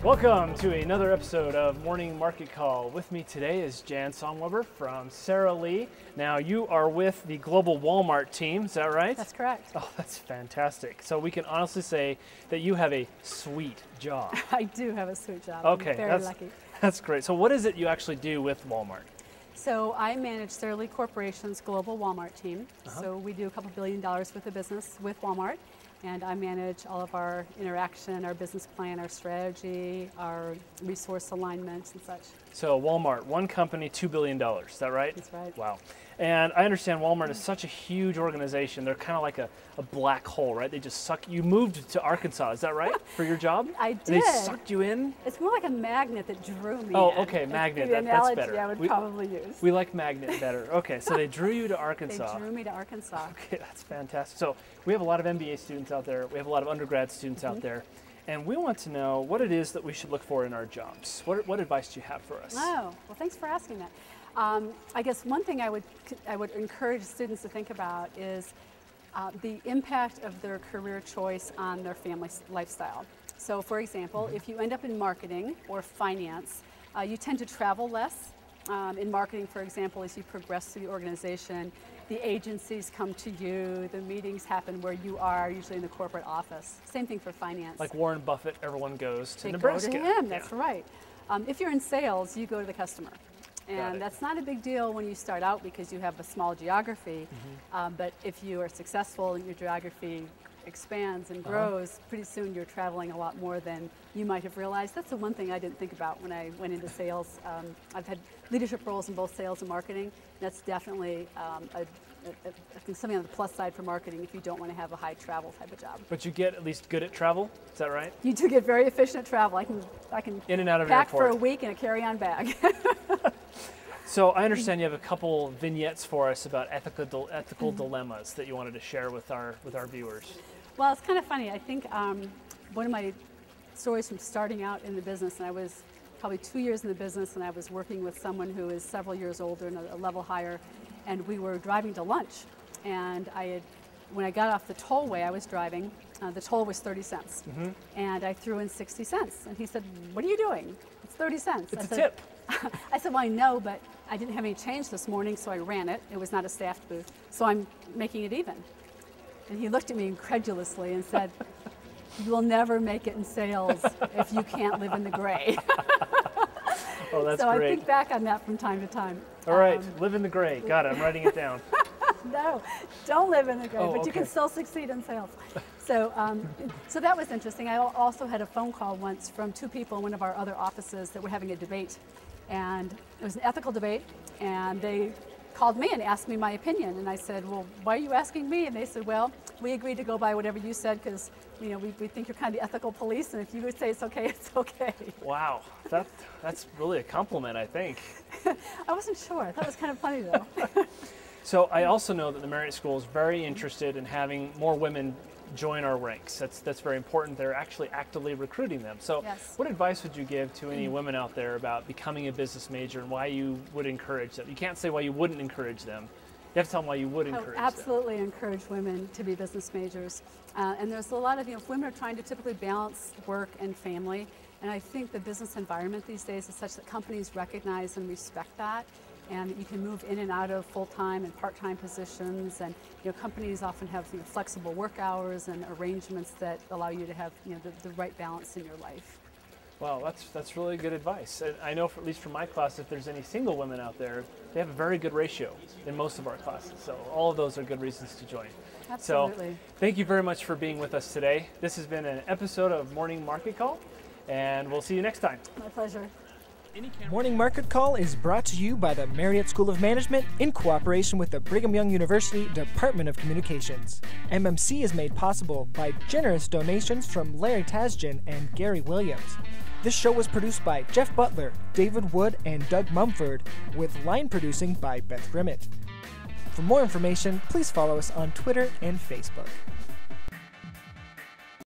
Welcome to another episode of Morning Market Call. With me today is Jan Saumweber from Sara Lee. Now you are with the global Walmart team, is that right? That's correct. Oh, that's fantastic. So we can honestly say that you have a sweet job. I do have a sweet job. Okay, I'm very lucky. That's great. So what is it you actually do with Walmart? So I manage Sara Lee Corporation's global Walmart team. So we do a couple $1 billion worth of business with Walmart. And I manage all of our interaction, our business plan, our strategy, our resource alignments and such. So Walmart, one company, $2 billion, is that right? That's right. Wow. And I understand Walmart is such a huge organization. They're kind of like a black hole, right? They just suck. You moved to Arkansas, is that right, for your job? I did. And they sucked you in? It's more like a magnet that drew me in. Oh, okay, magnet, the that's analogy better. I would probably use. We like magnet better. Okay, so they drew you to Arkansas. They drew me to Arkansas. Okay, that's fantastic. So we have a lot of MBA students out there. We have a lot of undergrad students out there. And we want to know what it is that we should look for in our jobs. What advice do you have for us? Oh, well, thanks for asking that. I guess one thing I would encourage students to think about is the impact of their career choice on their family lifestyle. So for example, if you end up in marketing or finance, you tend to travel less. In marketing, for example, as you progress through the organization, the agencies come to you, the meetings happen where you are, usually in the corporate office. Same thing for finance. Like Warren Buffett, everyone goes to they Nebraska. Go to him, that's right. If you're in sales, you go to the customer. And that's not a big deal when you start out because you have a small geography, but if you are successful and your geography expands and grows, pretty soon you're traveling a lot more than you might have realized. That's the one thing I didn't think about when I went into sales. I've had leadership roles in both sales and marketing. That's definitely I think something on the plus side for marketing if you don't want to have a high travel type of job. But you get at least good at travel, is that right? You do get very efficient at travel. I can in and out of pack airport for a week in a carry-on bag. So I understand you have a couple vignettes for us about ethical dilemmas that you wanted to share with our viewers. Well, it's kind of funny. I think one of my stories from starting out in the business, and I was probably 2 years in the business, and I was working with someone who is several years older and a level higher, and we were driving to lunch. And when I got off the tollway I was driving, the toll was 30 cents. And I threw in 60 cents. And he said, "What are you doing? It's 30 cents. It's a tip. I said, "Well, I know, but I didn't have any change this morning, so I ran it. It was not a staffed booth, so I'm making it even." And he looked at me incredulously and said, "You will never make it in sales if you can't live in the gray." Oh, that's so great. I think back on that from time to time. All right, live in the gray. Got it, I'm writing it down. No, don't live in the gray, but okay. you can still succeed in sales. So, so that was interesting. I also had a phone call once from two people in one of our other offices that were having a debate. And it was an ethical debate, and they called me and asked me my opinion. And I said, "Well, why are you asking me?" And they said, "Well, we agreed to go by whatever you said because we think you're kind of the ethical police, and if you would say it's okay, it's okay." Wow, that's really a compliment, I think. I wasn't sure. I thought it was kind of funny, though. So I also know that the Marriott School is very interested in having more women join our ranks. That's very important. They're actually actively recruiting them. So what advice would you give to any women out there about becoming a business major and why you would encourage them? You can't say why you wouldn't encourage them. You have to tell them why you would encourage them. Absolutely encourage women to be business majors. And there's a lot of, women are trying to typically balance work and family. And I think the business environment these days is such that companies recognize and respect that. And you can move in and out of full-time and part-time positions, and companies often have flexible work hours and arrangements that allow you to have the right balance in your life. Wow, that's really good advice. And I know, at least for my class, if there's any single women out there, they have a very good ratio in most of our classes. So all of those are good reasons to join. Absolutely. So thank you very much for being with us today. This has been an episode of Morning Market Call, and we'll see you next time. My pleasure. Morning Market Call is brought to you by the Marriott School of Management in cooperation with the Brigham Young University Department of Communications. MMC is made possible by generous donations from Larry Tasjan and Gary Williams. This show was produced by Jeff Butler, David Wood, and Doug Mumford, with line producing by Beth Grimmett. For more information, please follow us on Twitter and Facebook.